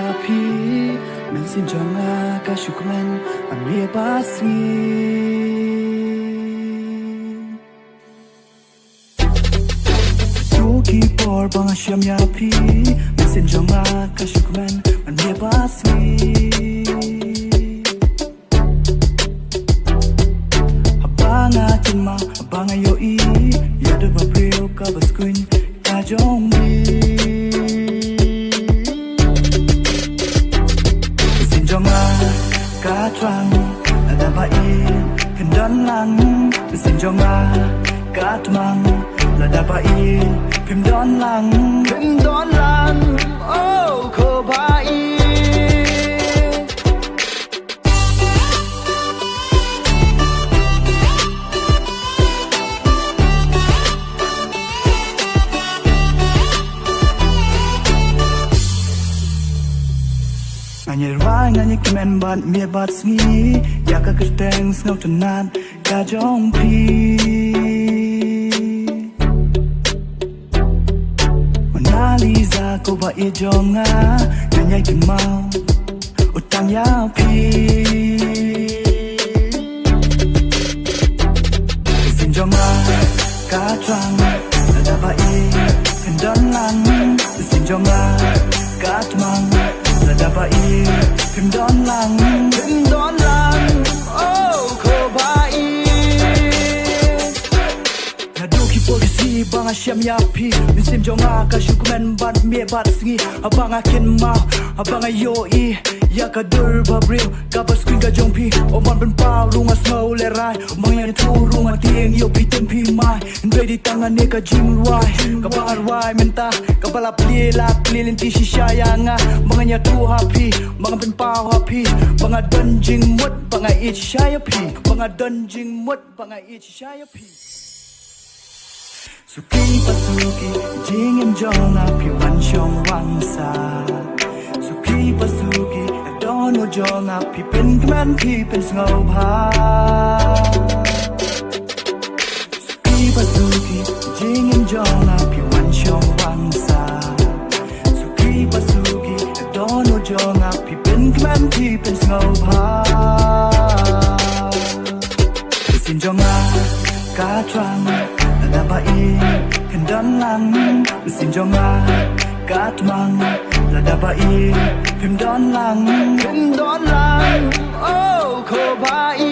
api Mensin jonga kashukman Amir basmi Tuki por bang asyam api Mensin jonga kashukman Amir basmi Abanga cima Abanga yoi Yada babreo kabaskuin Kajongbi Ka trang ada bai kendan lang mesin jonga ka tmang la da bai pim don lang oh ko bai Nganye rai nganye kemen bat mie bat smi ya ka kerteng snow tenat ka jong pi Mona Lisa ko ba e jonga nganye ke mau utang ya pi Sin jonga ka trang da ba e kendon lang sin jonga ka tmang dapat pim don lang oh ko bai Nadu ki polisi bang asyam yapi Misim jonga ka syukumen bat mie bat singi Abang akin mau abang ayoi Ya ka dur babril ka baskuin ka jongpi Oman ben pau runga snow lerai Mang yang tu runga tieng yo pi tempi mai Ndoi di tangan ni ka jing ruai Ka bahar wai menta Ka balap li lenti shisha yanga Manganya tu happy Mang ben pau happy Banga donjing mut banga ich shaya pi Banga donjing mut banga ich shaya pi Suki pasuki jingin jonga pi wan shong wangsa Suki pasuki dono jonga pi pen kman pi pen snow pa Suki pasuki jingin jonga pi wan shong wangsa Suki pasuki dono jonga pi pen kman pi pen snow pa Sin jonga ka trang da bai kendan lang sin jonga ka tmang la da bai pim don lang oh ko bai